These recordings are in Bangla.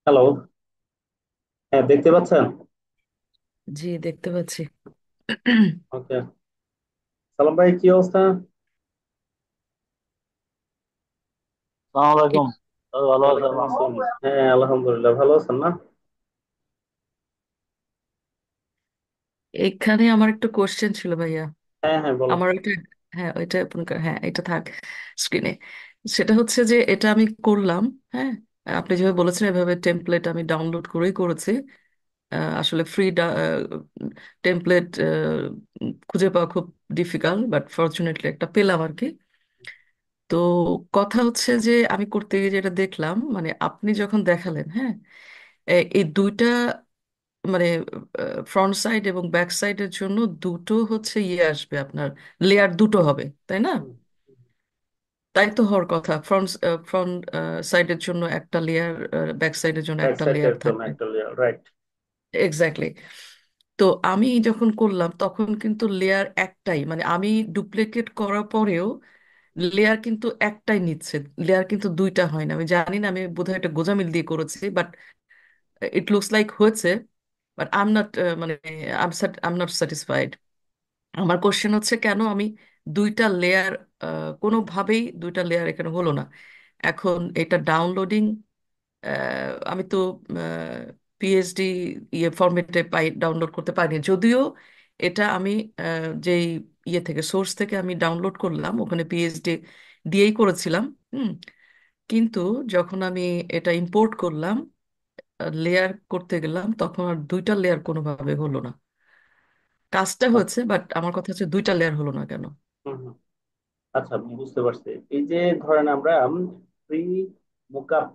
হ্যালো। হ্যাঁ, দেখতে পাচ্ছেন? জি, দেখতে পাচ্ছি। ওকে। সালাম ভাই, কি অবস্থা? সালাম এ- আলাইকুম। তবে ভালো আছে ওয়ালাইকুম আল্লাহ। আসসালাম। হ্যাঁ, আলহামদুলিল্লাহ, ভালো আছেন না? এখানে আমার একটা কোশ্চেন ছিল ভাইয়া। হ্যাঁ, হ্যাঁ, বলেন। আমার এটা, হ্যাঁ ওইটা হ্যাঁ এটা থাক স্ক্রিনে। সেটা হচ্ছে যে এটা আমি করলাম। হ্যাঁ, আপনি যেভাবে বলেছেন এভাবে টেমপ্লেট আমি ডাউনলোড করেই করেছি। আসলে ফ্রি টেমপ্লেট খুঁজে পাওয়া খুব ডিফিকাল্ট, বাট ফরচুনেটলি একটা পেলাম আর কি। তো কথা হচ্ছে যে আমি করতে গিয়ে যেটা দেখলাম, মানে আপনি যখন দেখালেন, হ্যাঁ, এই দুইটা মানে ফ্রন্ট সাইড এবং ব্যাক সাইডের জন্য দুটো হচ্ছে ইয়ে আসবে আপনার, লেয়ার দুটো হবে তাই না? হুম। তাই তো হওয়ার কথা, ফ্রন্ট সাইডের জন্য একটা লেয়ার, ব্যাক সাইডের জন্য ব্যাক একটা লেয়ার সাইডের জন্য থাকবে। একটা লেয়ার, রাইট? এক্স্যাক্টলি। তো আমি যখন করলাম তখন কিন্তু লেয়ার একটাই, মানে আমি ডুপ্লিকেট করার পরেও লেয়ার কিন্তু একটাই নিচ্ছে, লেয়ার কিন্তু দুইটা হয় না। আমি জানি না, আমি বোধহয় এটা গোজামিল দিয়ে করেছি, বাট ইট লুকস লাইক হয়েছে। বাট আই এম নট, মানে আই এম নট স্যাটিসফাইড। আমার কোশ্চেন হচ্ছে কেন আমি দুইটা লেয়ার, কোনোভাবেই দুইটা লেয়ার এখানে হলো না। এখন এটা ডাউনলোডিং, আমি তো পিএইচডি ইয়ে ফরম্যাটে পাই, ডাউনলোড করতে পারিনি যদিও। এটা আমি যেই ইয়ে থেকে, সোর্স থেকে আমি ডাউনলোড করলাম, ওখানে পিএইচডি দিয়েই করেছিলাম। হুম। কিন্তু যখন আমি এটা ইম্পোর্ট করলাম, লেয়ার করতে গেলাম, তখন আর দুইটা লেয়ার কোনোভাবে হলো না। কাজটা আচ্ছা। হয়েছে, বাট আমার কথা হচ্ছে দুইটা লেয়ার হলো না কেন। হুম, হুম। আচ্ছা, আমি বুঝতে পারছি। এই যে ধরেন আমরা ফ্রি মোকআপ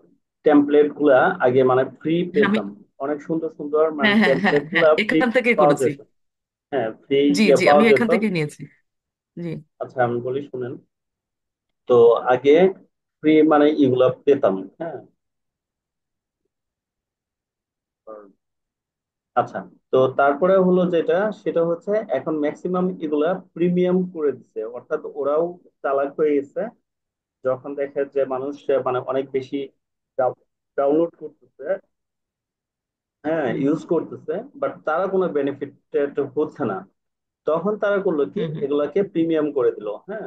টেমপ্লেট গুলা আগে মানে ফ্রি আমি, পেতাম। অনেক সুন্দর সুন্দর মানে হ্যাঁ হ্যাঁ হ্যাঁ টেমপ্লেট হ্যাঁ, গুলা ফ্রি এখান থেকেই পাওয়া করেছি। যেত। হ্যাঁ, ফ্রি জি জি, আমি পাওয়া এখান যেত। থেকে নিয়েছি। জি। আচ্ছা, আমি বলি শুনেন। তো আগে ফ্রি মানে এগুলা পেতাম, হ্যাঁ। আচ্ছা। তো তারপরে হলো যেটা, সেটা হচ্ছে এখন ম্যাক্সিমাম এগুলা প্রিমিয়াম করে দিচ্ছে, অর্থাৎ ওরাও চালাক হয়ে গেছে। যখন দেখে যে মানুষ মানে অনেক বেশি ডাউনলোড করতেছে, হ্যাঁ, হুম ইউজ করতেছে, বাট তারা কোনো বেনিফিট হচ্ছে না, তখন তারা করলো কি, হুম হুম এগুলাকে প্রিমিয়াম করে দিল, হ্যাঁ।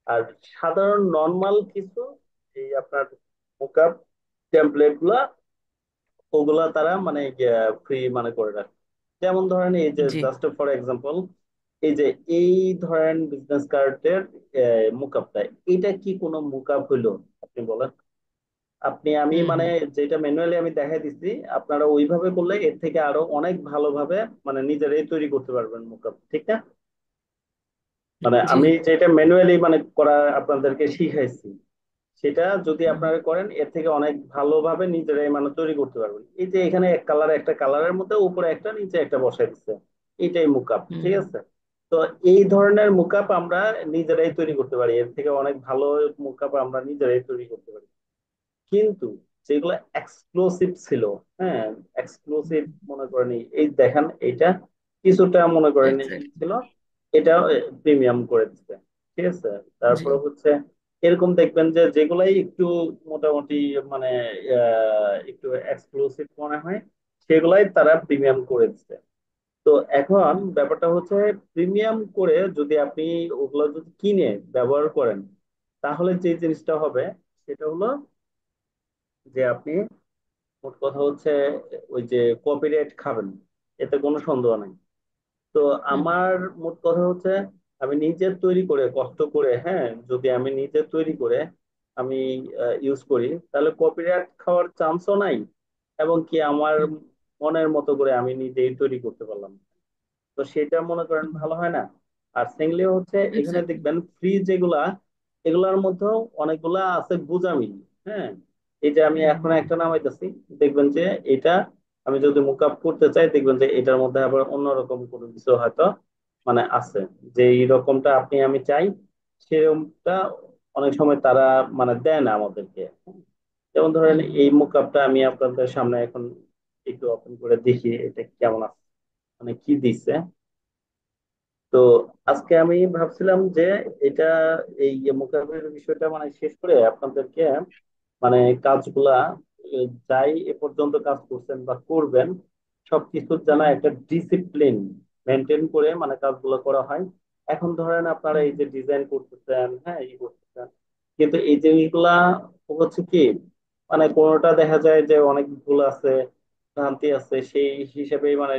আর সাধারণ নর্মাল কিছু এই আপনার মোকআপ টেমপ্লেট গুলা, ওগুলা তারা মানে ফ্রি মানে করে রাখে। যেমন ধরেন এই যে জি। জাস্ট ফর এক্সাম্পল, এই যে এই ধরেন বিজনেস কার্ডের মুকআপটা, এটা কি কোনো মুকআপ হইলো? আপনি বলেন। আমি হুম মানে হুম যেটা ম্যানুয়ালি আমি দেখাই দিচ্ছি, আপনারা ওইভাবে করলে এর থেকে আরো অনেক ভালোভাবে মানে নিজেরাই তৈরি করতে পারবেন মুকআপ, ঠিক না? মানে জি। আমি যেটা ম্যানুয়ালি মানে করা আপনাদেরকে শিখাইছি, সেটা যদি হুম আপনারা করেন এর থেকে অনেক ভালোভাবে নিজেরাই মানে তৈরি করতে পারবেন। এই যে এখানে এক কালার, একটা কালারের মধ্যে উপরে একটা নিচে একটা বসাই দিচ্ছে, এটাই মুকআপ, হুম ঠিক আছে? তো এই ধরনের মুকআপ আমরা নিজেরাই তৈরি করতে পারি, এর থেকে অনেক ভালো মুকআপ আমরা নিজেরাই তৈরি করতে পারি। কিন্তু যেগুলো এক্সক্লুসিভ ছিল, হ্যাঁ, এক্সক্লুসিভ মনে করেন, এই দেখেন এইটা কিছুটা মনে করেন ই এক্স্যাক্টলি। ছিল, এটা প্রিমিয়াম করে দিচ্ছে, ঠিক আছে? জি। তারপরে হচ্ছে এরকম দেখবেন যে যেগুলাই একটু মোটামুটি মানে একটু এক্সক্লুসিভ মনে হয়, সেগুলাই তারা প্রিমিয়াম করে দিচ্ছে। তো এখন ব্যাপারটা হচ্ছে, প্রিমিয়াম করে যদি আপনি ওগুলো যদি কিনে ব্যবহার করেন, তাহলে যে জিনিসটা হবে সেটা হলো যে আপনি মোট কথা হচ্ছে ওই যে কপিরাইট খাবেন, এতে কোনো সন্দেহ নাই। তো হুম আমার মোট কথা হচ্ছে, আমি নিজে তৈরি করে কষ্ট করে, হ্যাঁ, যদি আমি নিজে তৈরি করে আমি ইউজ করি, তাহলে কপিরাইট খাওয়ার চান্সও নাই, এবং কি আমার হুম মনের মতো করে আমি নিজেই তৈরি করতে পারলাম। তো সেটা মনে করেন হুম, ভালো হয় না? আর সেকেন্ডলি হচ্ছে এখানে এক্স্যাক্টলি। দেখবেন ফ্রি যেগুলা, এগুলার মধ্যেও অনেকগুলা আছে গুজামিল, হ্যাঁ। এই যে আমি হুম এখন হুম একটা নামাইতেছি, দেখবেন যে এটা আমি যদি মুকআপ করতে চাই, দেখবেন যে এটার মধ্যে আবার অন্যরকম কোনো কিছু হয়তো মানে আছে, যে এই রকমটা আমি চাই, সেরকমটা অনেক সময় তারা মানে দেয় না আমাদেরকে। যেমন ধরেন হুম হুম এই মুকআপটা আমি আপনাদের সামনে এখন একটু ওপেন করে দেখি এটা কেমন আছে, মানে কি দিচ্ছে। তো আজকে আমি ভাবছিলাম যে এটা, এই মোকাবেলার বিষয়টা মানে শেষ করে আপনাদেরকে মানে কাজগুলা যাই এ পর্যন্ত কাজ করছেন বা করবেন, সবকিছুর যেন হুম একটা ডিসিপ্লিন মেনটেন করে মানে কাজগুলো করা হয়। এখন ধরেন আপনারা হুম এই যে ডিজাইন করতেছেন, হ্যাঁ এই করতেছেন, কিন্তু এই জিনিসগুলা হচ্ছে কি, মানে কোনোটা দেখা যায় যে অনেক ভুল আছে, ভ্রান্তি আছে, সেই হিসেবেই মানে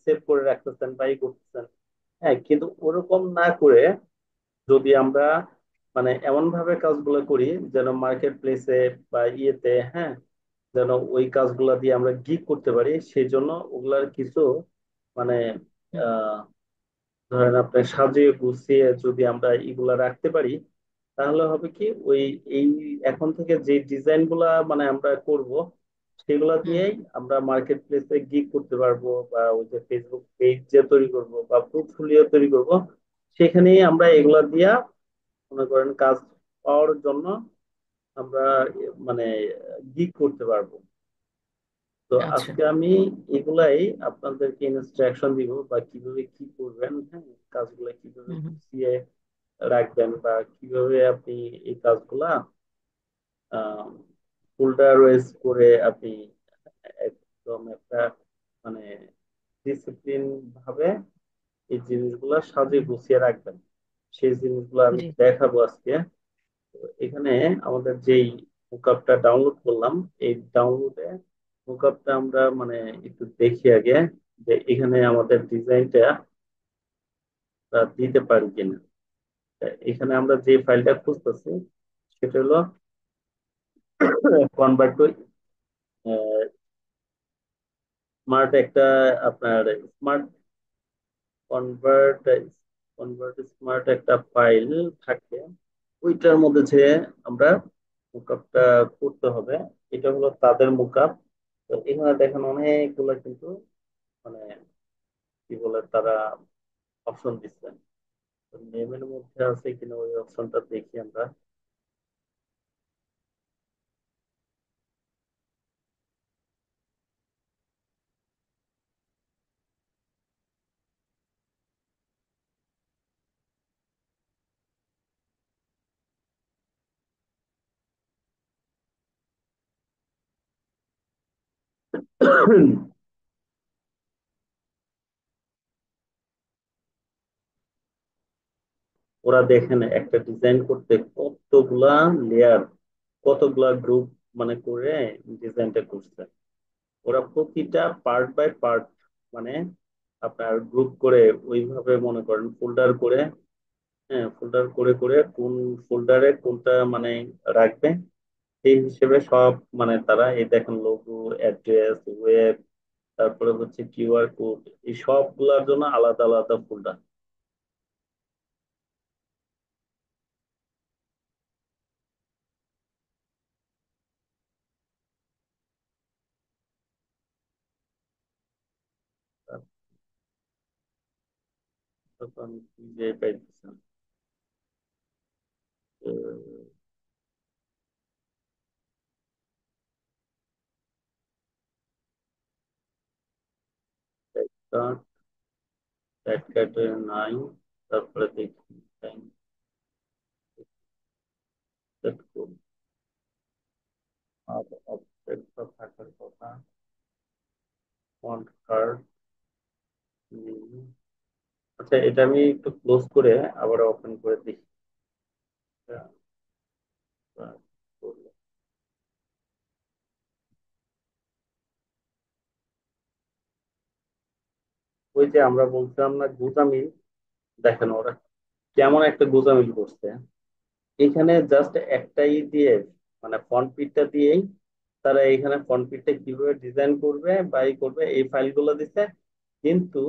সেভ করে রাখতেছেন বা ই করতেছেন। হ্যাঁ, কিন্তু ওরকম না করে যদি আমরা মানে এমন ভাবে কাজগুলো করি যেন মার্কেট প্লেসে বা ইয়েতে, হ্যাঁ, যেন ওই কাজগুলা দিয়ে আমরা গিগ করতে পারি, সেই জন্য ওগুলার কিছু মানে হুম, আহ ধরেন আপনি সাজিয়ে গুছিয়ে যদি আমরা এগুলা রাখতে পারি, তাহলে হবে কি ওই এই এখন থেকে যে ডিজাইন গুলা মানে আমরা করব, সেগুলা হুম, দিয়েই আমরা মার্কেট প্লেসে গিগ করতে পারবো, বা ওই যে ফেসবুক পেজ যে তৈরি করব বা পোর্টফোলিও তৈরি করব, সেখানেই আমরা হুম। এগুলা দিয়া মনে করেন কাজ পাওয়ার জন্য আমরা মানে গিগ করতে পারবো। তো আচ্ছা। আজকে আমি এগুলাই আপনাদেরকে ইনস্ট্রাকশন দিব বা কিভাবে কি করবেন, হ্যাঁ, কাজগুলো কিভাবে হুম হুম গুছিয়ে রাখবেন বা কিভাবে আপনি এই কাজগুলা ফোল্ডার ওয়াইজ করে আপনি একদম একটা মানে ডিসিপ্লিন ভাবে এই জিনিসগুলা সাজিয়ে হুম। গুছিয়ে রাখবেন, সেই জিনিসগুলো আমি জি। দেখাবো আজকে। তো এখানে আমাদের যেই মুকআপটা ডাউনলোড করলাম, এই ডাউনলোডে মুকআপটা আমরা মানে একটু দেখি আগে যে এখানে আমাদের ডিজাইনটা দিতে পারি কিনা। তা এখানে আমরা যে ফাইলটা খুঁজতেছি সেটা হলো কনভার্ট টু স্মার্ট একটা আপনার স্মার্ট কনভার্ট কনভার্ট স্মার্ট একটা ফাইল থাকে, ওইটার মধ্যে যে আমরা মুকআপটা করতে হবে। এটা হলো তাদের মুকআপ। তো এখানে দেখেন অনেকগুলো কিন্তু মানে কি বলে তারা অপশন দিচ্ছে, নেমের মধ্যে আছে কিনা ওই অপশনটা দেখি আমরা। ওরা দেখেন একটা ডিজাইন করতে কতগুলা লেয়ার, কতগুলা গ্রুপ মানে করে ডিজাইনটা করছে। ওরা প্রতিটা পার্ট বাই পার্ট মানে আপনার গ্রুপ করে ওইভাবে মনে করেন ফোল্ডার করে, হ্যাঁ ফোল্ডার করে করে কোন ফোল্ডারে কোনটা মানে রাখবে, এই হিসেবে সব মানে তারা এই দেখেন লোগো, অ্যাড্রেস, ওয়েব, তারপরে হচ্ছে কিউআর কোড, এই সবগুলোর জন্য আলাদা আলাদা ফোল্ডার। তখন যে পাইতেছেন নাই, তারপরে দেখি আর অবজেক্ট থাকার কথা, ফন্ট কার্ড। আচ্ছা, এটা আমি একটু ক্লোজ করে আবার ওপেন করে দেখি। ওই যে আমরা বলছিলাম না গুজামিল, দেখেন ওরা কেমন একটা গুজামিল করছে। এখানে জাস্ট একটাই দিয়ে মানে ফন্ট পিকটা দিয়েই তারা এখানে ফন্ট পিকটা কিভাবে ডিজাইন করবে বা ই করবে এই ফাইলগুলো দিচ্ছে, কিন্তু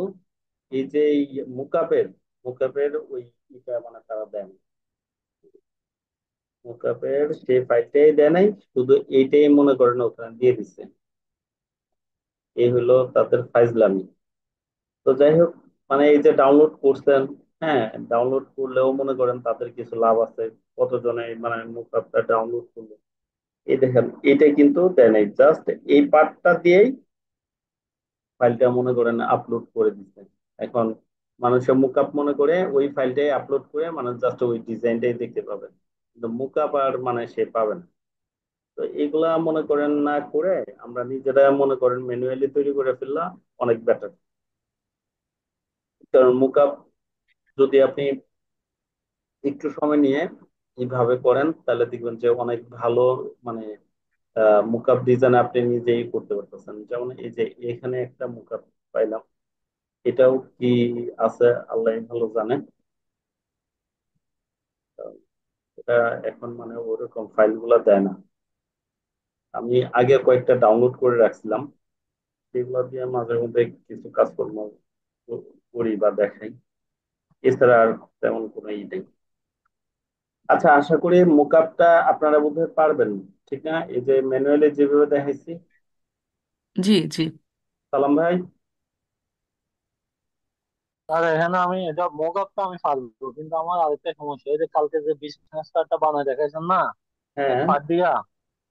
এই যে মুকাপের মুকাপের ওই ইটা মানে তারা দেন, মুকাপের সেই ফাইলটাই দেয় নাই, শুধু এইটাই মনে করেন ওখানে দিয়ে দিচ্ছে। এই হলো তাদের ফাইজলামি। তো যাই হোক, মানে এই যে ডাউনলোড করছেন, হ্যাঁ ডাউনলোড করলেও মনে করেন তাদের কিছু লাভ আছে। কতজনে মানে মুকাপটা ডাউনলোড করলো, এই দেখেন এটা কিন্তু দেয় নাই, জাস্ট এই পার্টটা দিয়েই ফাইলটা মনে করেন আপলোড করে দিচ্ছে। এখন মানুষের মুকআপ মনে করে ওই ফাইলটাই আপলোড করে মানুষ জাস্ট ওই ডিজাইনটাই দেখতে পাবেন, কিন্তু মুকআপ আর মানে সে পাবে না। তো এগুলা মনে করেন না করে আমরা নিজেরা মনে করেন ম্যানুয়ালি তৈরি করে ফেললাম অনেক বেটার। কারণ মুকআপ যদি আপনি একটু সময় নিয়ে এইভাবে করেন তাহলে দেখবেন যে অনেক ভালো মানে মুকআপ ডিজাইন আপনি নিজেই করতে পারতেছেন। যেমন এই যে এখানে একটা মুকআপ পাইলাম, এটাও কি আছে আল্লাহ ভালো জানে। আহ, এটা এখন মানে ওরকম ফাইল গুলা দেয় না। আমি আগে কয়েকটা ডাউনলোড করে রাখছিলাম, সেগুলো দিয়ে মাঝে মধ্যে কিছু কাজকর্ম করি বা দেখাই। এছাড়া আর তেমন কোনো ই নেই। আচ্ছা, আশা করি মোকআপটা আপনারা বোধহয় পারবেন, ঠিক না? এই যে ম্যানুয়ালি যেভাবে দেখাইছি। জি জি। সালাম ভাই। আর এখানে আমি এটা মক আপটা আমি পারবো, কিন্তু আমার আরেকটা সমস্যা, এই যে কালকে যে বিজনেস কার্ডটা বানায় দেখাইছেন না, এক হ্যাঁ, পার্ট দিয়া,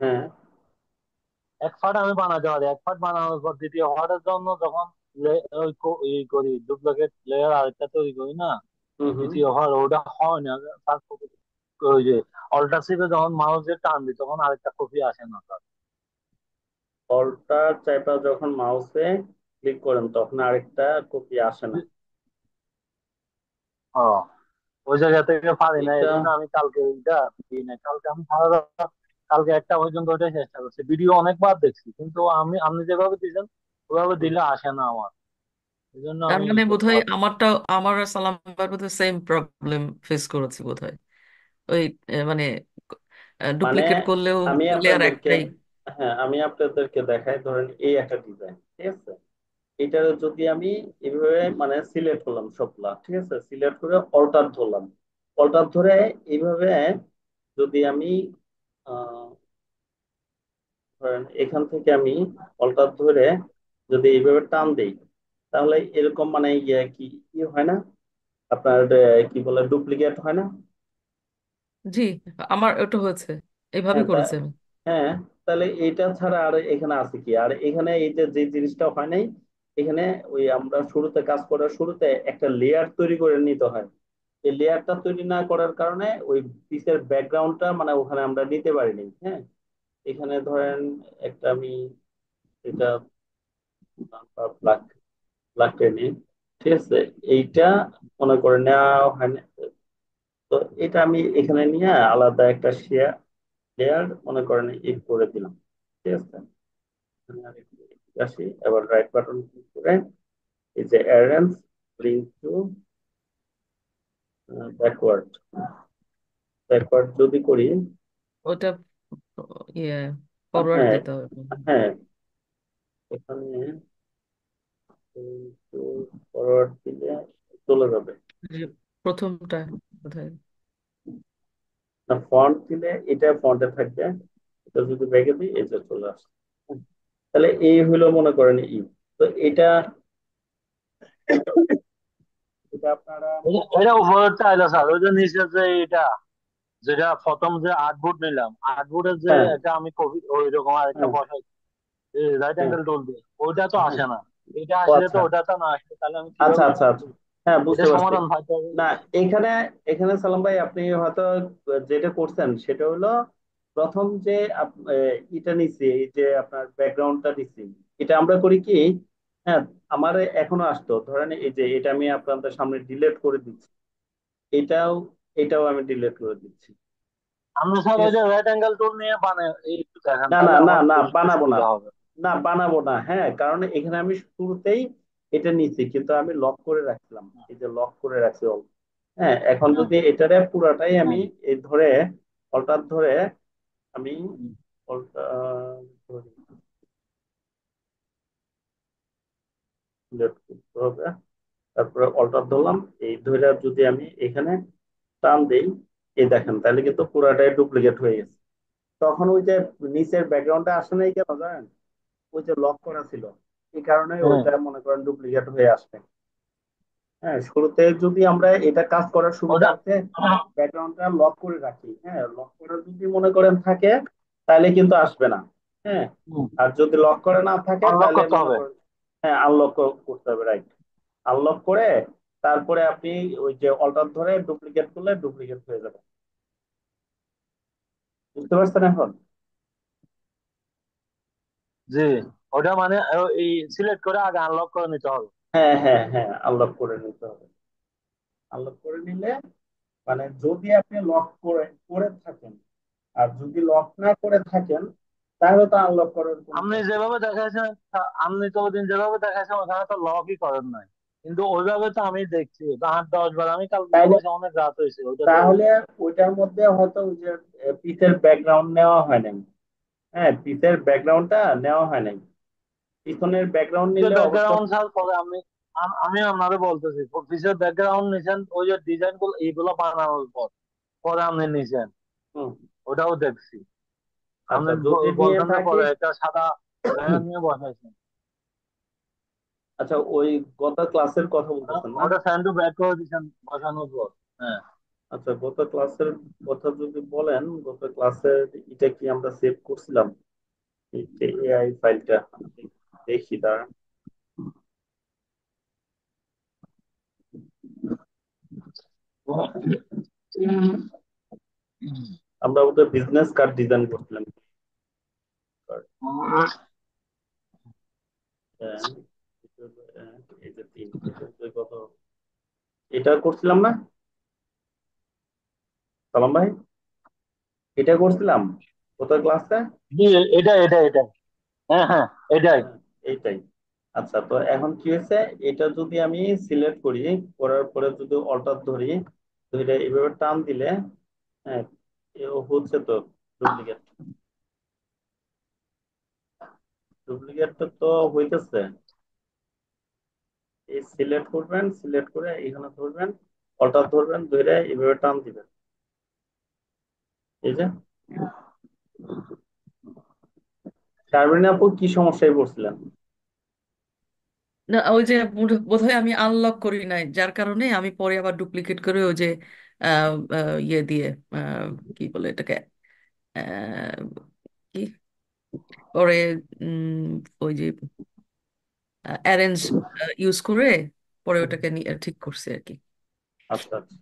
হ্যাঁ। এক পার্ট আমি বানাতে পারি, এক পার্ট বানানোর পর দ্বিতীয় পার্টের জন্য যখন ই করি ডুপ্লিকেট লেয়ার আরেকটা তৈরি করি না, হুম, হুম। দ্বিতীয় পার্ট ওটা হয় না। তারপর ওই যে অল্টারশিপে যখন মাউসে টান দিই তখন আরেকটা কপি আসে না তার। অল্টার চাইপা যখন মাউসে ক্লিক করেন তখন আরেকটা কপি আসে না। ও, ওই জায়গা থেকে পারি না, এই এটা জন্য আমি কালকে ওইটা দিই না। কালকে আমি সারা রাত, কালকে একটা পর্যন্ত ওইটাই চেষ্টা করছি, ভিডিও অনেকবার দেখছি, কিন্তু আপনি যেভাবে দিয়েছেন ওইভাবে হুম, দিলে আসে না আমার, এই জন্য তার আমি মানে করতে বোধহয় পারছি না। আমারটাও, আমার আর সালাম ভাইয়ের বোধহয় সেম প্রবলেম ফেস করেছি বোধহয়। ওই মানে মানে ডুপ্লিকেট করলেও আমি লেয়ার আপনাদেরকে একটাই। হ্যাঁ, আমি আপনাদেরকে দেখাই, ধরেন এই একটা ডিজাইন, ঠিক আছে? এটা যদি আমি এইভাবে মানে সিলেক্ট করলাম সবগুলা, ঠিক আছে, সিলেক্ট করে অল্টার ধরলাম, অল্টার ধরে এইভাবে যদি আমি আহ ধরেন এখান থেকে আমি অল্টার ধরে যদি এইভাবে টান দিই, তাহলে এরকম মানে ইয়ে কি কি হয় না আপনার, কি বলে, ডুপ্লিকেট হয় না? জি, আমার ওটা হয়েছে, এইভাবেই হ্যাঁ করেছি আমি। হ্যাঁ, তাহলে এইটা ছাড়া আর এখানে আছে কি? আর এখানে এই যে যে জিনিসটা হয় নাই, এখানে ওই আমরা শুরুতে কাজ করার শুরুতে একটা লেয়ার তৈরি করে নিতে হয়। এই লেয়ারটা তৈরি না করার কারণে ওই পিসের ব্যাকগ্রাউন্ডটা মানে ওখানে আমরা নিতে পারিনি। হ্যাঁ, এখানে ধরেন একটা আমি এটা ব্ল্যাক ব্ল্যাকটা নিই, ঠিক আছে? এইটা মনে করে নেওয়া হয় না। তো এটা আমি এখানে নিয়ে আলাদা একটা লেয়ার মনে করেন ই করে দিলাম, ঠিক আছে? এখানে আরেকটু আসি, এবার রাইট বাটন ক্লিক করে এই যে arrange bring to backward, backward যদি করি, ওটা ইয়ে ফরওয়ার্ড হ্যাঁ দিতে হবে। হ্যাঁ, এখানে একটু ফরওয়ার্ড দিলে চলে যাবে। এই যে প্রথমটা বোধহয়। না, ফন্ট দিলে এটা ফন্টে থাকবে, এটা যদি ব্যাগে দিই এটা চলে আসে। তাহলে এই হইলো মনে করেন তো এটা এটা আপনারা এটা উপরের চাইলে স্যার, ওই যে নিচে যে এটা, যেটা প্রথম যে আর্টবোর্ড নিলাম, আর্টবোর্ডের যে হ্যাঁ, এটা আমি কপি ওই রকম আরেকটা হ্যাঁ, বসাই, রাইট হ্যাঁ, অ্যাঙ্গেল টুল দিয়ে, ওইটা তো হ্যাঁ। আসে না। এটা ও আসলে তো আচ্ছা, ওটাতে না আসলে তাহলে আমি আচ্ছা, কিভাবে আচ্ছা, আচ্ছা। হ্যাঁ, এটা বুঝতে পারছি। সমাধান পাইতে হবে। না, এখানে এখানে সালাম ভাই আপনি হয়তো যেটা করছেন সেটা হলো প্রথম যে এটা নিচ্ছি, এই যে আপনার ব্যাকগ্রাউন্ডটা নিচ্ছি, এটা আমরা করি কি, হ্যাঁ, আমার এখনো আসতো, ধরেন এই যে এটা আমি আপনাদের সামনে ডিলিট করে দিচ্ছি, এটাও এটাও আমি ডিলিট করে দিচ্ছি, আপনি স্যার ঠিক ওই আছে? যে রাইট অ্যাঙ্গেল টুল নিয়ে বানায় এই একটু দেখান, না, না, তাহলে না, আমার না, বুঝতে বানাবো না। সুবিধা হবে। না, বানাবো না, হ্যাঁ, কারণ এখানে আমি শুরুতেই এটা নিচ্ছি, কিন্তু আমি লক করে রাখছিলাম, এই যে লক করে রাখছি all। হ্যাঁ, এখন হ্যাঁ, যদি এটারে পুরাটাই আমি হ্যাঁ, এই ধরে অল্টার ধরে আমি হুম, সিলেক্ট করতে হবে, তারপরে অল্টার ধরলাম, এই ধরে যদি আমি এখানে টান দেই, এই দেখেন তাহলে কিন্তু পুরাটাই ডুপ্লিকেট হয়ে গেছে। তখন ওই যে নিচের ব্যাকগ্রাউন্ডটা আসে নাই কেন জানেন? ওই যে লক করা ছিল, এই কারণে হ্যাঁ, ওইটা মনে করেন ডুপ্লিকেট হয়ে আসবে। হ্যাঁ, শুরুতে যদি আমরা এটা কাজ করার ওটা সুবিধার্থে ব্যাকগ্রাউন্ডটা লক করে রাখি, হ্যাঁ, লক করা যদি মনে করেন থাকে তাহলে কিন্তু আসবে না। হ্যাঁ, আর যদি লক করে না থাকে আনলক তাহলে করতে মনে হবে। করেন, হ্যাঁ, আনলক করতে হবে, রাইট। আনলক করে তারপরে আপনি ওই যে অল্টার ধরে ডুপ্লিকেট করলে ডুপ্লিকেট হয়ে যাবে। বুঝতে পারছেন এখন? জি, ওটা মানে এই সিলেক্ট করে আগে আনলক করে নিতে হবে। হ্যাঁ, হ্যাঁ, হ্যাঁ, আনলক করে নিতে হবে। আনলক করে নিলে মানে যদি আপনি লক করে করে থাকেন, আর যদি লক না করে থাকেন, তাহলে তো আনলক করার কোনো আপনি দরকার নেই। যেভাবে দেখাইছেন আপনি তো ওদিন যেভাবে দেখাইছেন ওখানে তো লকই করেন নাই, কিন্তু ওইভাবে তো আমি দেখছি তো 8-10 বার আমি কালকে তাইলে ঘুমাইছি, অনেক রাত হয়েছে ওইটা তো। তাহলে ওইটার মধ্যে হয়তো ওই যে পিসের ব্যাকগ্রাউন্ড নেওয়া হয় নাই। হ্যাঁ, পিসের ব্যাকগ্রাউন্ডটা নেওয়া হয় নাই। পিছনের ব্যাকগ্রাউন্ড নিলে অবশ্য। ব্যাকগ্রাউন্ড ছাড় পরে আমি আপনারে বলতেছি, অফিসের ব্যাকগ্রাউন্ড নিছেন ওই যে ডিজাইন গুলো এইগুলো বানানোর পর পরে আপনি নিছেন, হুম। ওটাও দেখছি। আপনি আচ্ছা, যদি নিয়ে বলছেন যে থাকি। পরে একটা সাদা ব্যানার নিয়ে বসাইছেন। আচ্ছা, ওই গত ক্লাসের কথা বলতেছেন না? ওটা ফ্যান টু ব্যাক করে দিচ্ছেন বসানোর পর। হ্যাঁ। আচ্ছা, গত ক্লাসের কথা যদি বলেন, গত ক্লাসের এটা কি আমরা সেভ করছিলাম? এই যে এআই ফাইলটা দেখি দাঁড়া। আমরা ওদের বিজনেস কার্ড ডিজাইন করছিলাম। হ্যাঁ, এই যে তিন, এটা যে গত এটা করছিলাম না সালাম ভাই? এটা করছিলাম গত ক্লাসে। জি, এটা এটা এটা হ্যাঁ হ্যাঁ, এটাই। হ্যাঁ, এইটাই। আচ্ছা, তো এখন কি হয়েছে? এটা যদি আমি সিলেক্ট করি, করার পরে যদি অল্টার ধরি, তো এটা এইভাবে টান দিলে, হ্যাঁ, হচ্ছে তো ডুপ্লিকেট। ডুপ্লিকেটটা তো হইতেছে। এই সিলেক্ট করবেন, সিলেক্ট করে এখানে ধরবেন, অল্টার ধরবেন, ধরে এইভাবে টান দিবেন। এই যে শারমিন আপু কি সমস্যায় পড়ছিলেন? না, ওই যে বোধহয় আমি আনলক করি নাই, যার কারণে আমি পরে আবার ডুপ্লিকেট করে ওই যে ইয়ে দিয়ে, আহ, কি বলে এটাকে, আহ, কি পরে উম, ওই যে অ্যারেঞ্জ ইউজ করে পরে হুম। ওটাকে ঠিক করছে আর কি। আচ্ছা, আচ্ছা।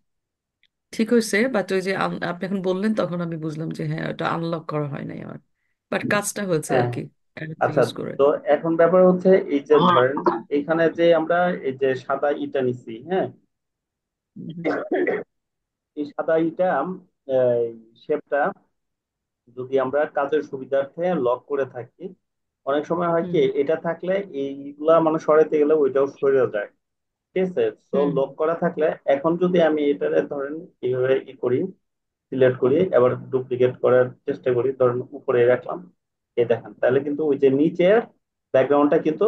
ঠিক হয়েছে, বাট ওই যে আপনি এখন বললেন তখন আমি বুঝলাম যে হ্যাঁ, ওটা আনলক করা হয় নাই আমার, বাট কাজটা হয়েছে আর হ্যাঁ, কি অ্যারেঞ্জ আচ্ছা। ইউজ করে। তো এখন ব্যাপার হচ্ছে, এই যে ধরেন এখানে যে আমরা এই যে সাদা ইটা নিছি, হ্যাঁ, হুম এই সাদা ইটা শেপটা যদি আমরা কাজের সুবিধার্থে লক করে থাকি, অনেক সময় হয় কি হুম এটা থাকলে এইগুলা মানে সরাইতে গেলে ওইটাও সরে যায়। ঠিক আছে, তো হুম লক করা থাকলে এখন যদি আমি এটারে ধরেন এইভাবে করি, সিলেক্ট করি, এবার ডুপ্লিকেট করার চেষ্টা করি, ধরেন উপরে রাখলাম, এই দেখেন, তাহলে কিন্তু ওই যে নিচের ব্যাকগ্রাউন্ডটা কিন্তু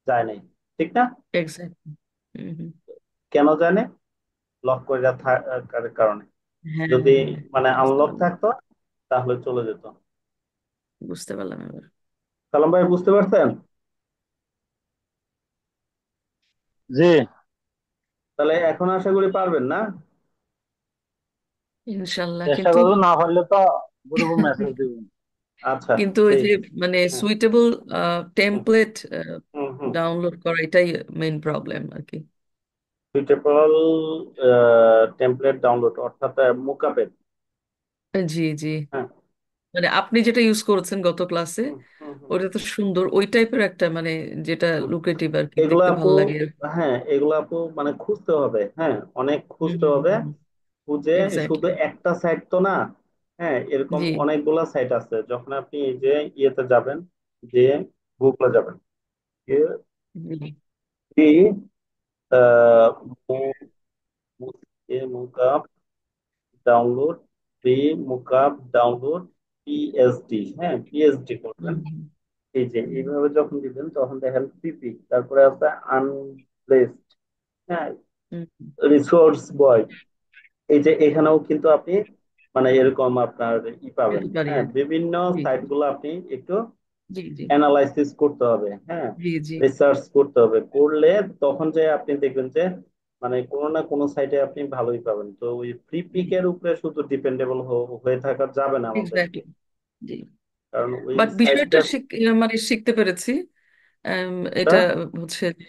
যায় নাই। ঠিক না? এক্স্যাক্টলি। হুম হুম। কেন যায় না? লক করে থাকার কারণে। হ্যাঁ যদি হ্যাঁ হ্যাঁ, মানে বুঝতে আনলক পারলাম। থাকতো, তাহলে চলে যেত। বুঝতে পারলাম এবার। সালাম ভাই, বুঝতে পারছেন? জি, তাহলে এখন আশা করি পারবেন না? ইনশাল্লাহ, চেষ্টা কিন্তু করবো, না পারলে তো গ্রুপে মেসেজ দিব। আচ্ছা, কিন্তু ওই ঠিক। যে মানে হুম, সুইটেবল হুম, টেমপ্লেট হুম, হুম। ডাউনলোড করা, এটাই মেইন প্রবলেম আর কি। সুইটেবল টেমপ্লেট ডাউনলোড অর্থাৎ মুকাপের। জি জি, হ্যাঁ। মানে আপনি যেটা ইউজ করেছেন গত ক্লাসে, হুম, হুম, হুম, ওটা তো সুন্দর, ওই টাইপের একটা মানে যেটা হুম। লুক্রেটিভ আর কি, এগুলো দেখতে আপু, ভাল লাগে। হ্যাঁ, এগুলো আপু মানে খুঁজতে হবে, হ্যাঁ, অনেক খুঁজতে হবে। খুঁজে শুধু এক্স্যাক্টলি। একটা সাইট তো না, হ্যাঁ, এরকম জি অনেকগুলা সাইট আছে। যখন আপনি এই যে ইয়েতে যাবেন, যে গুগলে যাবেন, জি free mockup download, free mockup download PSD, হ্যাঁ, পিএসডি করবেন। হুম হুম এই যে হুম এইভাবে যখন দিবেন তখন দেখেন পিপি, তারপরে আছে আনপ্লেসড, হ্যাঁ, হুম, হুম। রিসোর্স বয়। এই যে এখানেও কিন্তু আপনি মানে এরকম আপনার পাবেন। পেতে পারি হ্যাঁ, আর কি। বিভিন্ন জি সাইট গুলো আপনি একটু জি জি অ্যানালাইসিস করতে হবে, হ্যাঁ, জি জি রিসার্চ করতে হবে। করলে তখন যে আপনি দেখবেন যে মানে কোনো না কোনো সাইটে আপনি ভালোই পাবেন। তো ওই ফ্রি জি, পিকের উপরে শুধু ডিপেন্ডেবল হয়ে থাকা যাবে না আমাদেরকে। এক্স্যাক্টলি। জি, কারণ ওই বাট বিষয়টা সাইটটা মানে শিখতে পেরেছি। ওটা এটা হচ্ছে যে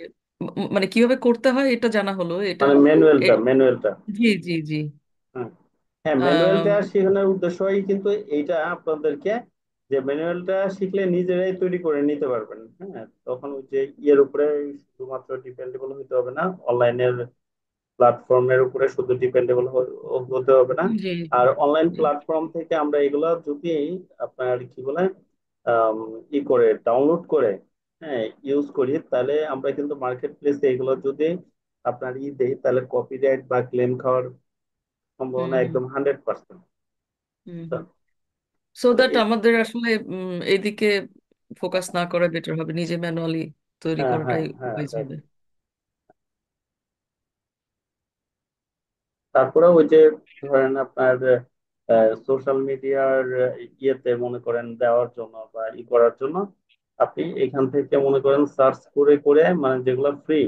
মানে কিভাবে করতে হয় এটা জানা হলো এটা। মানে ম্যানুয়ালটা এ- ম্যানুয়ালটা জি জি জি। হ্যাঁ, হ্যাঁ, আম, ম্যানুয়ালটা শেখানোর উদ্দেশ্যই কিন্তু এইটা আপনাদেরকে, যে ম্যানুয়ালটা শিখলে নিজেরাই তৈরি করে নিতে পারবেন। হ্যাঁ, তখন ওই যে ইয়ের উপরে শুধুমাত্র ডিপেন্ডেবল হতে হবে না, অনলাইনের প্ল্যাটফর্মের উপরে শুধু ডিপেন্ডেবল হতে হবে না। জি আর অনলাইন জি প্ল্যাটফর্ম থেকে আমরা এগুলো যদি আপনার কি বলে আম, ই করে ডাউনলোড করে, হ্যাঁ, ইউজ করি, তাহলে আমরা কিন্তু মার্কেট প্লেসে এগুলো যদি আপনার দেই, তাহলে কপিরাইট বা ক্লেম খাওয়ার সম্ভাবনা হুম হুম একদম 100%। হুম হুম। সো তো দ্যাট আমাদের আসলে এইদিকে ফোকাস না করা বেটার হবে, নিজে ম্যানুয়ালি তৈরি হ্যাঁ হ্যাঁ করাটাই হ্যাঁ, ওয়াইজ রাইট। হবে। তারপরে ওই যে ধরেন আপনার সোশ্যাল মিডিয়ার ইয়েতে মনে করেন দেওয়ার জন্য বা করার জন্য আপনি এখান থেকে মনে করেন সার্চ করে করে মানে যেগুলো ফ্রি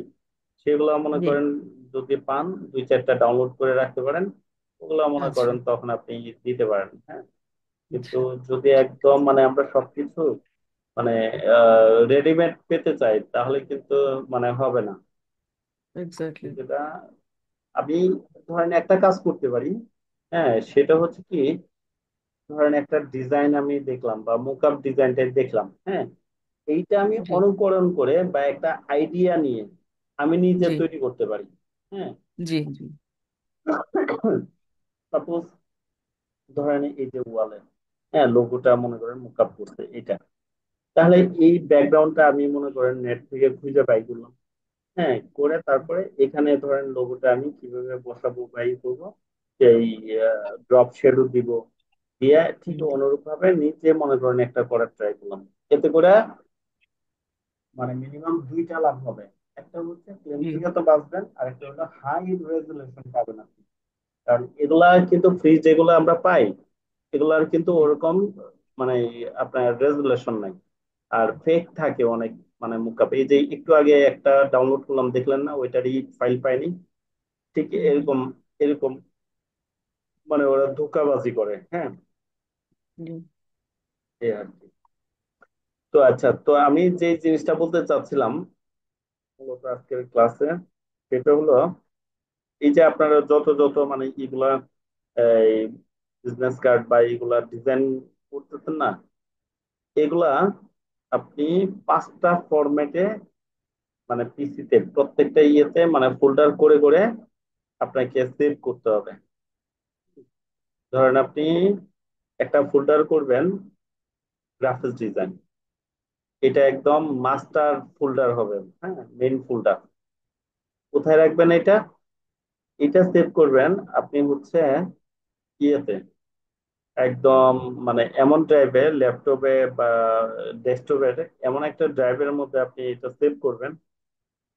সেগুলো মনে জি। করেন যদি পান, দুই চারটা ডাউনলোড করে রাখতে পারেন, ওগুলো মনে আচ্ছা করেন তখন আপনি দিতে পারেন। হ্যাঁ, কিন্তু আচ্ছা। যদি একদম মানে আমরা সবকিছু মানে রেডিমেড পেতে চাই, তাহলে কিন্তু মানে হবে না। এক্স্যাক্টলি। যেটা আমি ধরেন একটা কাজ করতে পারি, হ্যাঁ, সেটা হচ্ছে কি, ধরেন একটা ডিজাইন আমি দেখলাম বা মুকআপ ডিজাইনটা দেখলাম, হ্যাঁ, এইটা আমি জি অনুকরণ করে বা একটা আইডিয়া নিয়ে আমি নিজে জি তৈরি করতে পারি। হ্যাঁ, জি জি সাপোজ ধরেন এই যে ওয়ালে, হ্যাঁ, লোগোটা মনে করেন মুকআপ করছে এটা, তাহলে এই ব্যাকগ্রাউন্ডটা আমি মনে করেন নেট থেকে খুঁজে পাই করলাম, হ্যাঁ, করে তারপরে এখানে ধরেন লোগোটা আমি কিভাবে বসাবো বা ই করবো, সেই ড্রপ শেডও দিব, দিয়ে ঠিক হুম অনুরূপ ভাবে নিচে মনে করেন একটা করার ট্রাই করলাম। এতে করে মানে মিনিমাম দুইটা লাভ হবে। একটা হচ্ছে ক্লেম জি থেকে তো বাঁচবেন, আর একটা হলো হাই রেজুলেশন পাবেন আপনি। কারণ এগুলা কিন্তু ফ্রি যেগুলো আমরা পাই, এগুলার কিন্তু জি ওরকম মানে আপনার রেজুলেশন নাই, আর ফেক থাকে অনেক। মানে মুকআপ এই যে একটু আগে একটা ডাউনলোড করলাম দেখলেন না, ওইটারই ফাইল পাইনি, ঠিক হুম এরকম এরকম মানে ওরা ধোঁকাবাজি করে। হ্যাঁ, জি এই আর কি। তো আচ্ছা, তো আমি যে জিনিসটা বলতে চাচ্ছিলাম মূলত আজকের ক্লাসে, সেটা হলো এই যে আপনারা যত যত মানে এগুলা এই বিজনেস কার্ড বা এগুলা ডিজাইন করতেছেন না, এগুলা আপনি 5টা ফরম্যাটে মানে পিসিতে প্রত্যেকটা ইয়েতে মানে ফোল্ডার করে করে আপনাকে সেভ করতে হবে। ধরেন আপনি একটা ফোল্ডার করবেন গ্রাফিক্স ডিজাইন, এটা একদম মাস্টার ফোল্ডার হবে, হ্যাঁ, মেইন ফোল্ডার। কোথায় রাখবেন এটা? এটা সেভ করবেন আপনি হচ্ছে ইয়েতে একদম মানে এমন ড্রাইভে, ল্যাপটপে বা ডেস্কটপে, এমন একটা ড্রাইভের মধ্যে আপনি এটা সেভ করবেন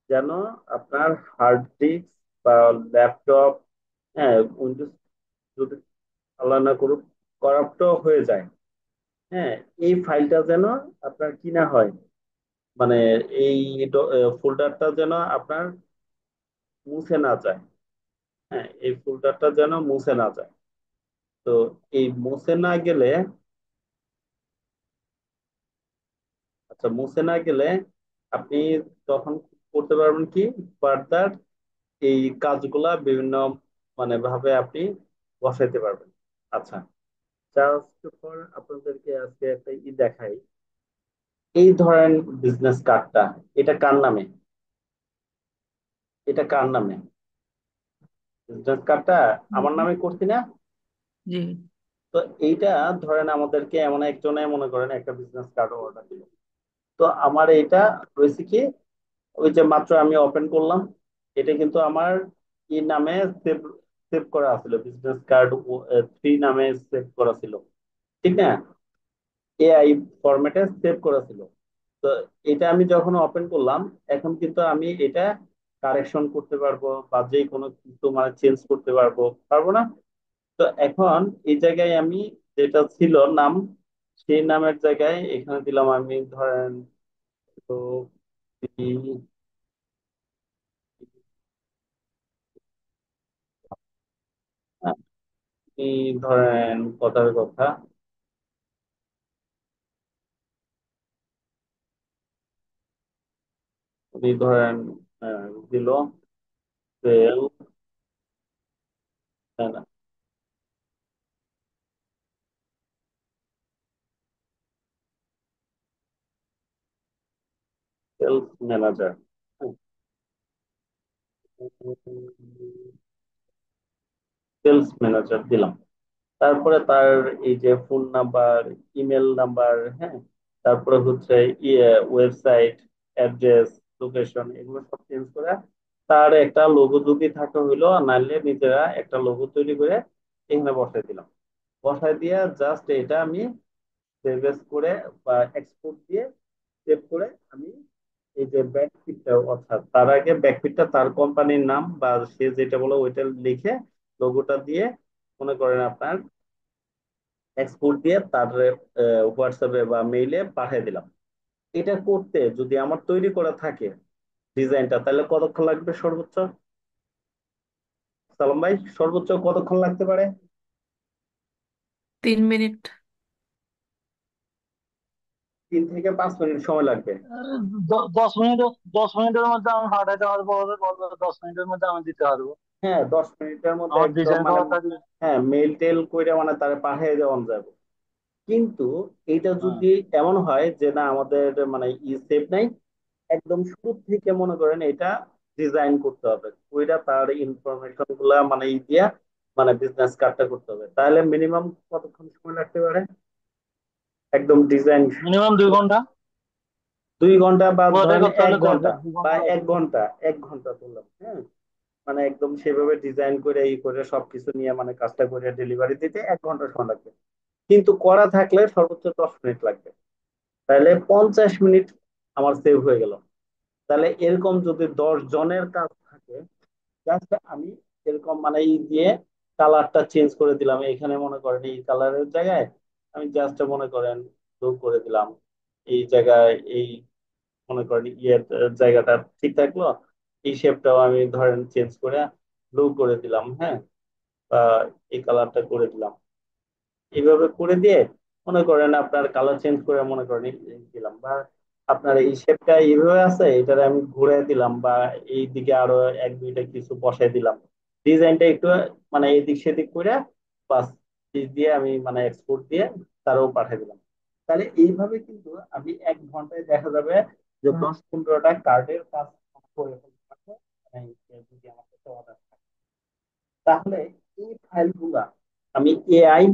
যেন আপনার হার্ড ডিস্ক বা ল্যাপটপ, হ্যাঁ, উইন্ডোজ যদি আল্লাহ না করুক করাপ্ট হয়ে যায়, হ্যাঁ, এই ফাইলটা যেন আপনার কি না হয়, মানে এই ফোল্ডারটা যেন আপনার মুছে না যায়। হ্যাঁ, এই ফোল্ডারটা যেন মুছে না যায়। তো এই মুছে না গেলে, আচ্ছা, মুছে না গেলে আপনি তখন করতে পারবেন কি, ফার্দার এই কাজগুলা বিভিন্ন মানে ভাবে আপনি বসাইতে পারবেন। আচ্ছা, জাস্ট ফর আপনাদেরকে আজকে একটা দেখাই। এই ধরেন বিজনেস কার্ডটা, এটা কার নামে? এটা কার নামে? বিজনেস কার্ডটা আমার হুম, নামে করছি না? জি তো এইটা ধরেন আমাদেরকে এমন একজনে মনে করেন একটা বিজনেস কার্ড অর্ডার দিল। তো আমার এটা রয়েছে কি, ওই যে মাত্র আমি ওপেন করলাম, এটা কিন্তু আমার ই নামে সেভ সেভ করা ছিল, বিজনেস কার্ড 3 নামে সেভ করা ছিল, ঠিক না? এআই ফরম্যাটে সেভ করা ছিল। তো এটা আমি যখন ওপেন করলাম, এখন কিন্তু আমি এটা কারেকশন করতে পারবো বা যে কোনো কিছু মানে চেঞ্জ করতে পারবো, পারবো না? তো এখন এই জায়গায় আমি যেটা ছিল নাম, সেই নামের জায়গায় এখানে দিলাম আমি ধরেন, তো আপনি ধরেন কথার কথা, উনি ধরেন দিল sale, sales manager. Sales manager দিলাম। তারপরে তার এই যে ফোন নাম্বার, ইমেল নাম্বার, হ্যাঁ, তারপরে হচ্ছে ইয়ে ওয়েবসাইট, অ্যাড্রেস, লোকেশন, এগুলো সব চেঞ্জ করে তার একটা লোগো যদি থাকে হইলো, আর নাহলে নিজেরা একটা লোগো তৈরি করে এখানে বসাই দিলাম। বসাই দিয়ে জাস্ট এটা আমি সেভ এস করে বা এক্সপোর্ট দিয়ে সেভ করে আমি এই যে ব্যাকপিটটা, অর্থাৎ তার আগে ব্যাকপিটটা তার কোম্পানির নাম বা সে যেটা বলে ওইটা লিখে লোগোটা দিয়ে মনে করেন আপনার এক্সপোর্ট দিয়ে তার হোয়াটসঅ্যাপে বা মেইলে পাঠিয়ে দিলাম। এটা করতে যদি আমার তৈরি করা থাকে ডিজাইনটা, তাহলে কতক্ষণ লাগবে সর্বোচ্চ? সালাম ভাই, সর্বোচ্চ কতক্ষণ লাগতে পারে? 3 মিনিট। 3 থেকে 5 মিনিট সময় লাগবে। 10 মিনিট, 10 মিনিটের মধ্যে আমি পাঠাইতে পারবো, ওদের বলবো 10 মিনিটের মধ্যে আমি দিতে পারবো হ্যাঁ, 10 মিনিটের মধ্যে আমার একদম ডিজাইন মানে, করা থাকলে। হ্যাঁ, মেল টেল করে মানে তারা পাঠিয়ে দেওয়া যাবে। কিন্তু এটা হ্যাঁ। যদি এমন হয় যে না আমাদের মানে সেভ নাই, একদম শুরু থেকে মনে করেন এটা ডিজাইন করতে হবে, ওইটা তার ইনফরমেশন গুলা মানে দিয়া মানে বিজনেস কার্ডটা করতে হবে, তাহলে মিনিমাম কতক্ষণ সময় লাগতে পারে একদম ডিজাইন? মিনিমাম 2 ঘন্টা। 2 ঘন্টা বা পুরোটাই ধরেন করতে এক হলে ঘন্টা 2 ঘন্টা বা লাগবে। 1 ঘন্টা, 1 ঘন্টা তুললাম, হ্যাঁ, মানে একদম সেভাবে ডিজাইন করে ই করে সবকিছু নিয়ে মানে কাজটা করে ডেলিভারি দিতে 1 ঘন্টা সময় লাগবে। কিন্তু করা থাকলে সর্বোচ্চ 10 মিনিট লাগবে। তাহলে 50 মিনিট আমার সেভ হয়ে গেল। তাহলে এরকম যদি 10 জনের কাজ থাকে, জাস্ট আমি এরকম মানে এই দিয়ে কালারটা চেঞ্জ করে দিলাম, এখানে মনে করেন এই কালারের জায়গায় আমি জাস্ট মনে করেন ব্লু করে দিলাম, এই জায়গায় এই মনে করেন ইয়ের জায়গাটা ঠিক থাকলো, এই শেপটাও আমি ধরেন চেঞ্জ করে ব্লু করে দিলাম, হ্যাঁ, বা এই কালারটা করে দিলাম, এইভাবে করে দিয়ে মনে করেন আপনার কালার চেঞ্জ করে মনে করেন এই দিলাম, বা আপনার এই শেপটা এইভাবে আছে এটারে আমি ঘুরে দিলাম, বা এই দিকে আরো এক দুইটা কিছু বসাই দিলাম, ডিজাইনটা একটু মানে এদিক সেদিক করে বাস দিয়ে আমি মানে এক্সপোর্ট দিয়ে তারও পাঠিয়ে দিলাম। তাহলে এইভাবে কিন্তু আমি 1 ঘন্টায় দেখা যাবে যে 10-15টা কার্ডের কাজ করে ফেলতে পারবো। মানে যদি আমার কাছে order থাকে। তাহলে এই ফাইলগুলা আমি এআই,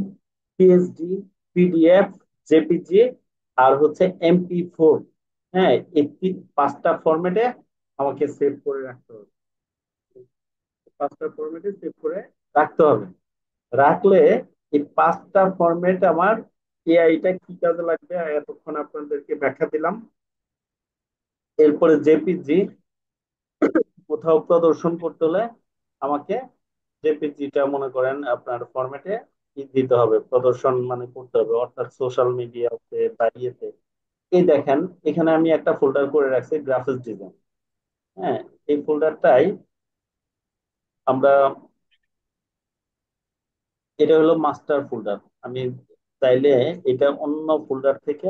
পিএসডি, পিডিএফ, জেপিজি আর হচ্ছে MP4, হ্যাঁ, এই 5টা ফরম্যাটে আমাকে সেভ করে রাখতে হবে। 5টা ফরম্যাটে সেভ করে রাখতে হবে। রাখলে এই 5টা ফরম্যাট আমার এআইটা কি কাজে লাগবে এতক্ষণ আপনাদেরকে ব্যাখ্যা দিলাম। এরপরে জেপিজি কোথাও প্রদর্শন করতে হলে আমাকে জেপিজিটা মনে করেন আপনার ফরম্যাটে দিতে হবে, প্রদর্শন মানে করতে হবে, অর্থাৎ সোশ্যাল মিডিয়াতে বা ইয়েতে। এই দেখেন এখানে আমি একটা ফোল্ডার করে রাখছি গ্রাফিক্স ডিজাইন, হ্যাঁ, এই ফোল্ডারটাই আমরা, এটা হলো মাস্টার ফোল্ডার। আমি চাইলে এটা অন্য ফোল্ডার থেকে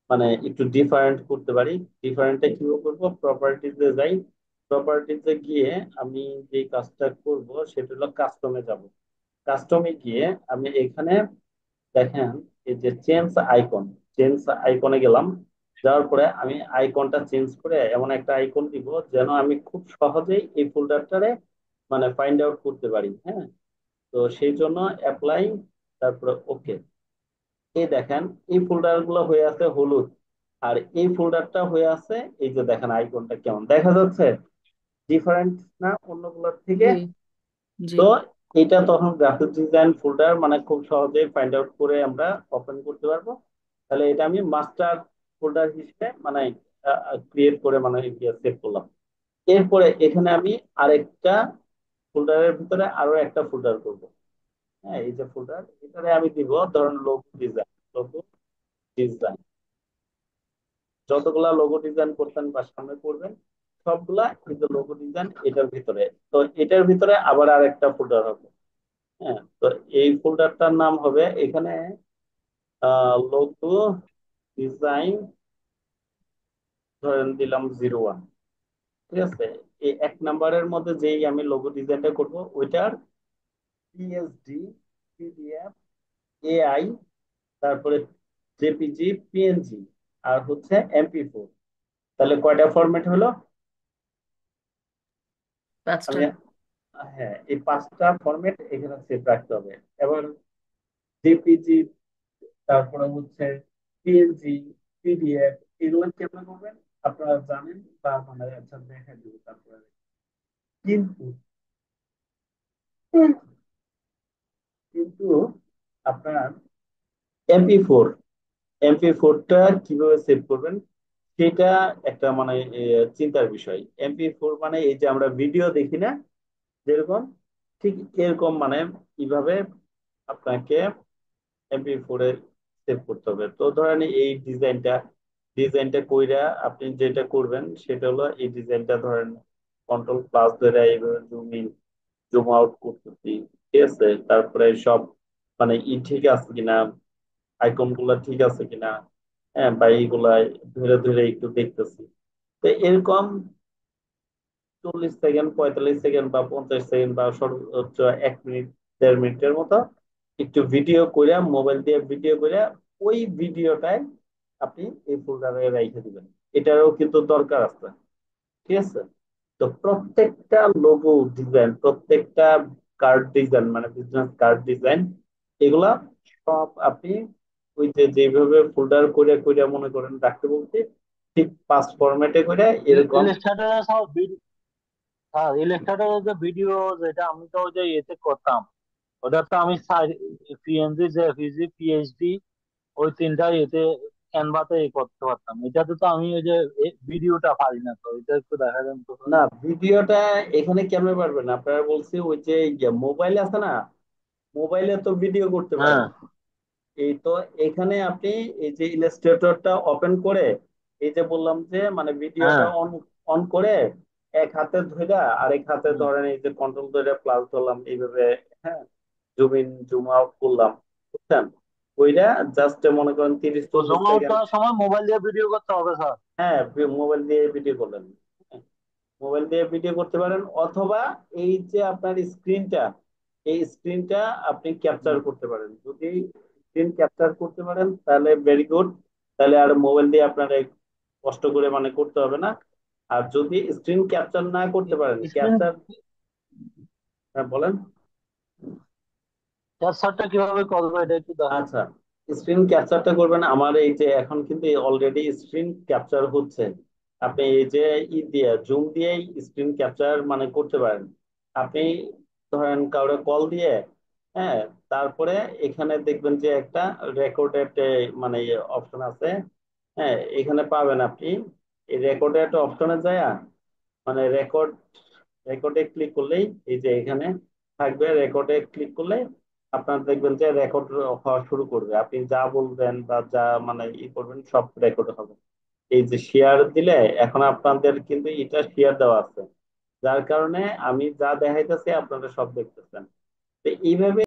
মানে একটু ডিফারেন্ট করতে পারি। ডিফারেন্টটা কিভাবে করবো? প্রপার্টিজে যাই, প্রপার্টিজে গিয়ে আমি যে কাজটা করব সেটা হলো কাস্টমে যাব। কাস্টমে গিয়ে আমি এখানে দেখেন এই যে চেঞ্জ আইকন, চেঞ্জ আইকনে গেলাম, যাওয়ার পরে আমি আইকনটা চেঞ্জ করে এমন একটা আইকন দিব যেন আমি খুব সহজেই এই ফোল্ডারটারে মানে ফাইন্ড আউট করতে পারি, হ্যাঁ। তো সেই জন্য অ্যাপ্লাই, তারপরে ওকে। এই দেখেন এই ফোল্ডার গুলো হয়ে আছে হলুদ, আর এই ফোল্ডারটা হয়ে আছে, এই যে দেখেন আইকনটা কেমন দেখা যাচ্ছে, ডিফারেন্ট না অন্যগুলোর থেকে? জি, জি। তো এটা তখন গ্রাফিক ডিজাইন ফোল্ডার মানে খুব সহজে ফাইন্ড আউট করে আমরা ওপেন করতে পারবো। তাহলে এটা আমি মাস্টার ফোল্ডার হিসেবে মানে ক্রিয়েট করে মানে সেভ করলাম। এরপরে এখানে আমি আরেকটা ফোল্ডারের ভিতরে আরো একটা ফোল্ডার করব, হ্যাঁ, এই যে ফোল্ডার এখানে আমি দিব ধরুন লোগো ডিজাইন, লোগো ডিজাইন, যতগুলা লোগো ডিজাইন করতেন বা সামনে করবেন সবগুলা কিন্তু লোগো ডিজাইন এটার ভিতরে। তো এটার ভিতরে আবার আরেকটা ফোল্ডার হবে, হ্যাঁ, তো এই ফোল্ডারটার নাম হবে এখানে লোগো ডিজাইন, ধরেন দিলাম 01, ঠিক আছে। এই 1 নাম্বারের মধ্যে যেই আমি লোগো ডিজাইনটা করব ওইটার পিএসডি, পিডিএফ, এআই, তারপরে জেপিজি, পিএনজি আর হচ্ছে MP4, তাহলে কয়টা ফরম্যাট হলো? পাঁচটা। আমি, হ্যাঁ, এই 5টা ফরম্যাট এখানে সেভ রাখতে হবে। এবার জেপিজি, তারপরে হচ্ছে পিএনজি, পিডিএফ, এগুলো কেমন করবেন আপনারা জানেন, বা মানে আচ্ছা দেখা দিব তারপরে। কিন্তু কিন্তু আপনার MP4, MP4টা কিভাবে সেভ করবেন সেটা একটা মানে চিন্তার বিষয়। MP4 মানে এই যে আমরা ভিডিও দেখি না, যেরকম ঠিক এরকম মানে কিভাবে আপনাকে MP4 এ সেভ করতে হবে। তো ধরেন এই ডিজাইনটা কইরা আপনি যেটা করবেন সেটা হলো এই ডিজাইনটা ধরেন কন্ট্রোল প্লাস ধরে এইভাবে জুম ইন জুম আউট করতেছি, ঠিক আছে? তারপরে সব মানে ঠিক আছে কিনা, আইকন গুলা ঠিক আছে কিনা, হ্যাঁ, বা এইগুলা ধীরে ধীরে একটু দেখতেছি। তো এরকম 40 সেকেন্ড, 45 সেকেন্ড বা 50 সেকেন্ড বা সর্বোচ্চ 1 মিনিট, 1.5 মিনিটের মতো একটু ভিডিও করে, মোবাইল দিয়ে ভিডিও করে ওই ভিডিওটাই আপনি এই ফোল্ডারে রেখে দিবেন। এটারও কিন্তু দরকার আছে, ঠিক আছে? তো প্রত্যেকটা লোগো ডিজাইন, প্রত্যেকটা কার্ড ডিজাইন মানে বিজনেস কার্ড ডিজাইন, এগুলা সব আপনি ওই যে যেভাবে ফোল্ডার করে করে মনে করেন রাখতে বলছি, ঠিক 5 ফরম্যাটে করে এরকম। ইলাস্ট্রেটরের সব হ্যাঁ, ইলাস্ট্রেটরের যে ভিডিও, যেটা আমি তো ওই যে ইয়েতে করতাম, ওটা তো আমি পিএনজি, জেপিজি, পিএইচডি, ওই তিনটা ইয়েতে ক্যানভাতে করতে পারতাম। এটাতে তো আমি ওই যে ভিডিওটা পারি না, তো এটা একটু দেখা যান তো। না, ভিডিওটা এখানে কেমনে পারবেন আপনারা, বলছি ওই যে মোবাইল আছে না, মোবাইলে তো ভিডিও করতে পারেন। হ্যাঁ, এই তো এখানে আপনি এই যে ইলাস্ট্রেটরটা ওপেন করে, এই যে বললাম যে মানে হ্যাঁ। ভিডিওটা অন অন করে এক হাতে ধরে আরেক হাতে হুম। ধরেন এই যে কন্ট্রোল ধরে প্লাস ধরলাম এইভাবে, হ্যাঁ, জুম ইন জুম আউট করলাম, বুঝছেন? ওইটা জাস্ট মনে করেন তিরিশ তো চল্লিশ জুম আউট সেকেন্ড করার সময় মোবাইল দিয়ে ভিডিও করতে হবে স্যার? হ্যাঁ, মোবাইল দিয়ে ভিডিও করলেন। মোবাইল দিয়ে ভিডিও করতে পারেন, অথবা এই যে আপনার স্ক্রিনটা, এই স্ক্রিনটা আপনি ক্যাপচার হুম। করতে পারেন। যদি স্ক্রিন ক্যাপচার করতে পারেন তাহলে ভেরি গুড, তাহলে আর মোবাইল দিয়ে আপনার কষ্ট করে মানে করতে হবে না। আর যদি স্ক্রিন ক্যাপচার না করতে পারেন, স্ক্রিন ক্যাপচার, হ্যাঁ বলেন। ক্যাপচারটা কিভাবে করবো এটা একটু দেখান। আচ্ছা, স্ক্রিন ক্যাপচারটা করবেন আমার এই যে এখন কিন্তু অলরেডি স্ক্রিন ক্যাপচার হচ্ছে। আপনি এই যে দিয়ে জুম দিয়েই স্ক্রিন ক্যাপচার মানে করতে পারেন। আপনি ধরেন কাউরে কল দিয়ে, হ্যাঁ, তারপরে এখানে দেখবেন যে একটা রেকর্ডেড মানে অপশন আছে, হ্যাঁ, এখানে পাবেন আপনি। এই রেকর্ডেড অপশনে যায় মানে রেকর্ডে ক্লিক করলেই এই যে এখানে থাকবে, রেকর্ডে ক্লিক করলে আপনার দেখবেন যে রেকর্ড হওয়া শুরু করবে। আপনি যা বলবেন বা যা মানে করবেন সব রেকর্ড হবে। এই যে শেয়ার দিলে এখন আপনাদের কিন্তু এটা শেয়ার দেওয়া আছে, যার কারণে আমি যা দেখাইতেছি আপনারা সব দেখতেছেন। তো এইভাবে